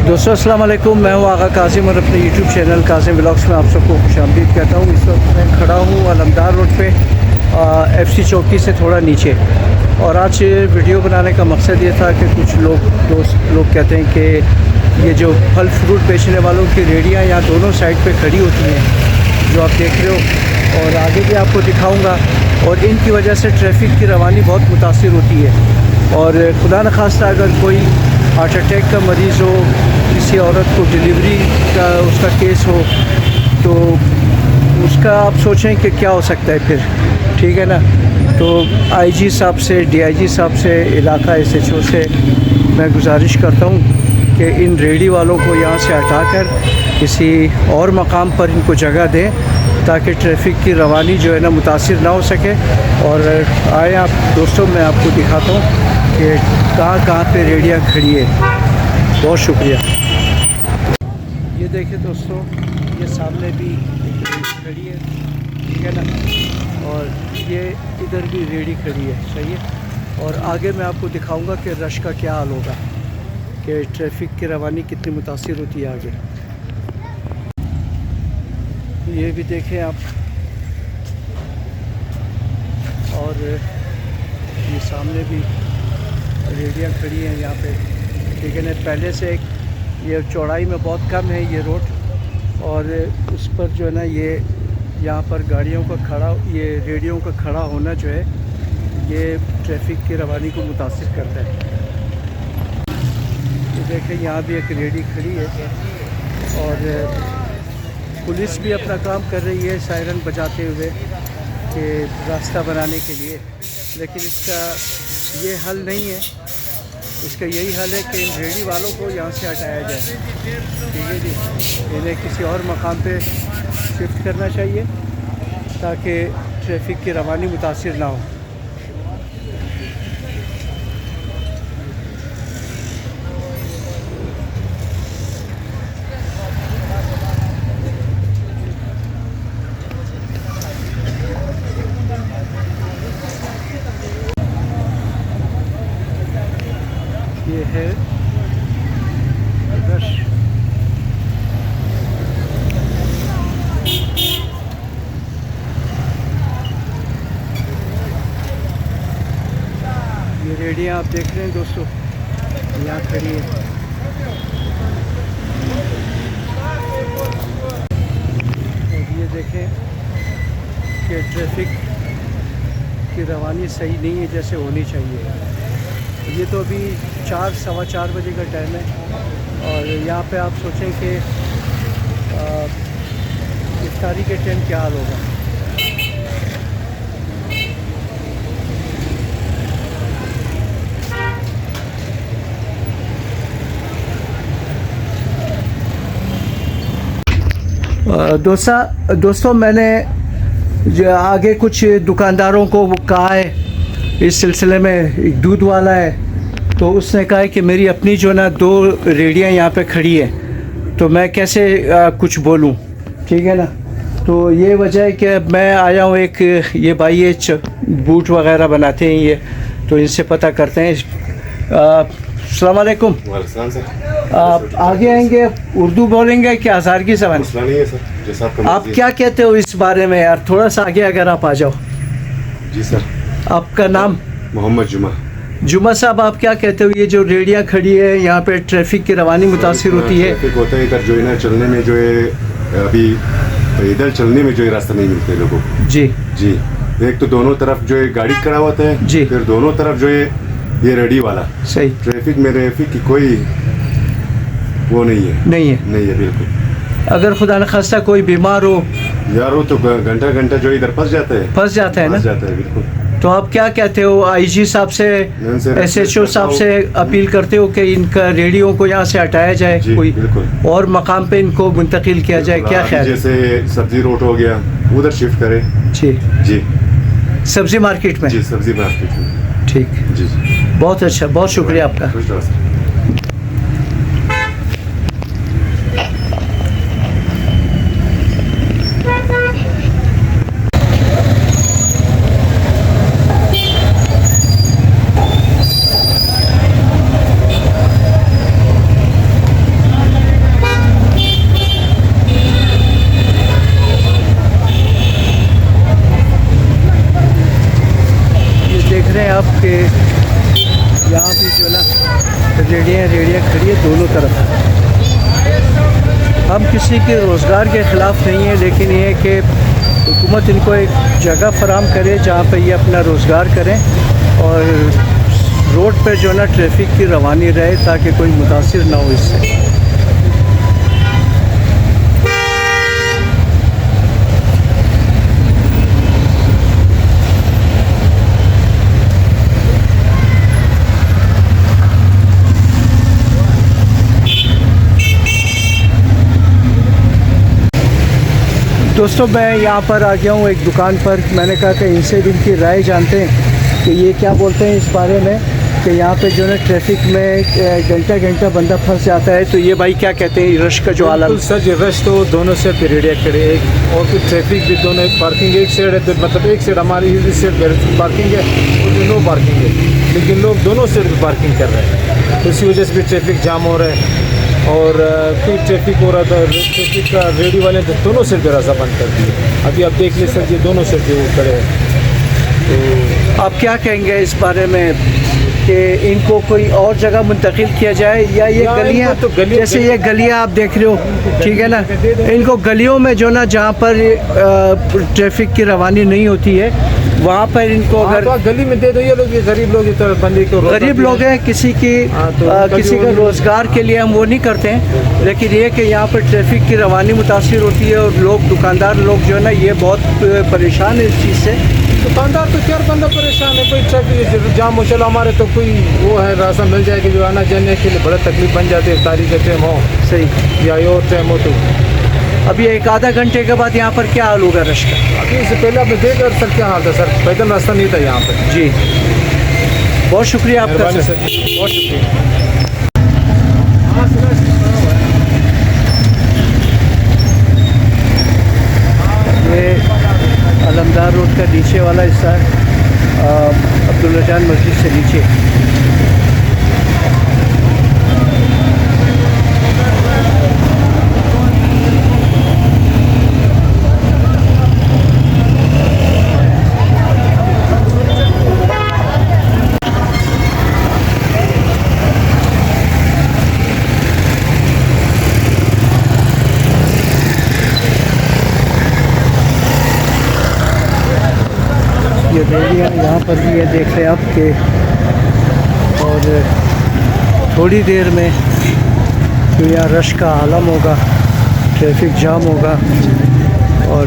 दोस्तों अस्सलाम वालेकुम, मैं हूं आगा कासिम और अपने यूट्यूब चैनल कासिम व्लॉग्स में आप सबको खुशामदीद कहता हूं। इस वक्त मैं खड़ा हूं अलमदार रोड पे एफसी चौकी से थोड़ा नीचे। और आज वीडियो बनाने का मकसद ये था कि कुछ दोस्त लोग कहते हैं कि ये जो फल फ्रूट बेचने वालों की रेहड़ियाँ यहाँ दोनों साइड पे खड़ी होती हैं जो आप देख रहे हो, और आगे भी आपको दिखाऊँगा। और इनकी वजह से ट्रैफिक की रवानी बहुत मुतासिर होती है। और खुदा न खास्ता अगर कोई हार्ट अटैक का मरीज़ हो, किसी औरत को डिलीवरी का उसका केस हो, तो उसका आप सोचें कि क्या हो सकता है फिर, ठीक है ना। तो आईजी साहब से, डीआईजी साहब से, इलाका एसएचओ से मैं गुजारिश करता हूँ कि इन रेहड़ी वालों को यहाँ से हटाकर किसी और मकाम पर इनको जगह दें ताकि ट्रैफिक की रवानी जो है ना मुतासिर ना हो सके। और आए आप दोस्तों, मैं आपको दिखाता हूँ कि कहाँ पे रेहड़ियाँ खड़ी है। बहुत शुक्रिया। ये देखिए दोस्तों, ये सामने भी खड़ी है, ठीक है ना, और ये इधर भी रेहड़ी खड़ी है, सही है। और आगे मैं आपको दिखाऊंगा कि रश का क्या हाल होगा, कि ट्रैफिक की रवानी कितनी मुतासिर होती है आगे। ये भी देखें आप, और ये सामने भी रेहड़ियाँ खड़ी हैं यहाँ पे, ठीक है ना। पहले से ये चौड़ाई में बहुत कम है ये रोड, और उस पर जो है ना ये यहाँ पर गाड़ियों का खड़ा, ये रेहड़ियों का खड़ा होना जो है ये ट्रैफिक की रवानी को मुतासिर करता है। ये देखें यहाँ भी एक रेहड़ी खड़ी है, और पुलिस भी अपना काम कर रही है सायरन बजाते हुए कि रास्ता बनाने के लिए, लेकिन इसका ये हल नहीं है। इसका यही हल है कि इन रेहड़ी वालों को यहाँ से हटाया जाए, ठीक है जी। इन्हें किसी और मकाम पे शिफ्ट करना चाहिए ताकि ट्रैफिक की रवानी मुतासिर ना हो। ये है रश। ये रेहड़ियाँ आप देख रहे हैं दोस्तों, यहाँ खड़ी है। और ये देखें कि ट्रैफिक की रवानी सही नहीं है जैसे होनी चाहिए। ये तो अभी 4 सवा 4 बजे का टाइम है, और यहाँ पे आप सोचें कि इफ्तारी के टाइम क्या हाल होगा। दोस्तों मैंने जो आगे कुछ दुकानदारों को कहा है इस सिलसिले में। एक दूध वाला है, तो उसने कहा है कि मेरी अपनी जो ना 2 रेहड़ियाँ यहाँ पे खड़ी है, तो मैं कैसे कुछ बोलूँ, ठीक है ना। तो ये वजह है कि मैं आया हूँ। एक ये भाई ये बूट वगैरह बनाते हैं ये, तो इनसे पता करते हैं। अस्सलाम वालेकुम। आप आगे आएंगे, उर्दू बोलेंगे क्या हज़ार की ज़बान? आप क्या कहते हो इस बारे में यार, थोड़ा सा आगे अगर आप आ जाओ। जी सर। आपका नाम? मोहम्मद जुमा। जुमा साहब, आप क्या कहते हो ये जो रेहड़ियाँ खड़ी है यहाँ पे ट्रैफिक की रवानी मुतासिर होती है? ट्रैफिक होता है इधर, जो है ना चलने में जो है अभी इधर चलने में जो है रास्ता नहीं मिलते लोगों को। जी जी। एक तो दोनों तरफ जो है गाड़ी खड़ा होता है जी, फिर दोनों तरफ जो है ये रेहड़ी वाला। सही। ट्रैफिक में ट्रैफिक की कोई वो नहीं है बिल्कुल। अगर खुदा न खास्ता कोई बीमार हो यार, हो तो घंटा जो इधर फंस जाता है ना, बिल्कुल। तो आप क्या कहते हो, आईजी साहब से, एसएचओ साहब से अपील करते हो कि इनका रेहड़ियों को यहाँ से हटाया जाए, कोई और मकाम पे इनको मुंतकिल किया जाए? क्या ख्याल? जैसे सब्जी रोड हो गया, उधर शिफ्ट करें। जी जी। सब्जी मार्केट में? जी, सब्जी मार्केट में। ठीक जी जी, बहुत अच्छा, बहुत शुक्रिया आपका। रेडियाँ खड़ी है दोनों तरफ। हम किसी के रोज़गार के ख़िलाफ़ नहीं है, लेकिन ये है कि हुकूमत इनको एक जगह फराहम करे जहाँ पे ये अपना रोज़गार करें और रोड पर जो ना ट्रैफिक की रवानी रहे ताकि कोई मुतासिर ना हो इससे। दोस्तों मैं यहाँ पर आ गया हूँ एक दुकान पर। मैंने कहा कि इनसे भी इनकी राय जानते हैं कि ये क्या बोलते हैं इस बारे में कि यहाँ पे जो है ट्रैफिक में घंटा बंदा फंस जाता है। तो ये भाई क्या कहते हैं रश का जो हालत? सर जी रश तो दोनों से पीरियड खड़े एक और फिर ट्रैफिक भी दोनों पार्किंग एक साइड है, तो मतलब एक साइड हमारी इस साइड पार्किंग है और नो पार्किंग है, लेकिन लोग दोनों साइड पर पार्किंग कर रहे हैं। तो इसी वजह से भी ट्रैफिक जाम हो रहा है और फिर ट्रैफिक हो रहा था। ट्रैफिक का रेडी वाले तो दोनों साइड पर रास्ता बंद कर दिए। अभी आप देख लीजिए सर जी दोनों साइड पर वो खड़े हैं। तो आप क्या कहेंगे इस बारे में कि इनको कोई और जगह मुंतकिल किया जाए या ये गलियाँ तो जैसे ये गलियाँ आप देख रहे हो, ठीक है ना, इनको गलियों में जो ना जहाँ पर ट्रैफिक की रवानी नहीं होती है वहाँ पर इनको अगर तो गली में दे दो। ये लोग ये गरीब लोग इस बंदे को गरीब लोग हैं, किसी का रोज़गार के लिए हम वो नहीं करते हैं, लेकिन ये कि यहाँ पर ट्रैफिक की रवानी मुतासिर होती है और लोग दुकानदार लोग जो है ना ये बहुत परेशान है इस चीज़ से। दुकानदार तो क्या बंदा परेशान है, कोई ट्रैफिक जाम हो चलो हमारे तो कोई वो है रास्ता मिल जाएगा जो आना जाने के लिए बड़ा तकलीफ बन जाती है। तारीख का टाइम हो सही या और टाइम हो तो अभी एक आधा घंटे के बाद यहाँ पर क्या हाल होगा रश का? अभी इससे पहले आपने देख रहे सर क्या हाल था सर, पैदल रास्ता नहीं था यहाँ पर। जी बहुत शुक्रिया आपका मेहरबानी सर। सर, बहुत शुक्रिया। ये अलमदार रोड का नीचे वाला हिस्सा है, अब्दुल्ला जान मस्जिद से नीचे। ये रेडियाँ यहाँ पर भी ये देख रहे हैं आप के, और थोड़ी देर में जो यहाँ रश का आलम होगा, ट्रैफिक जाम होगा और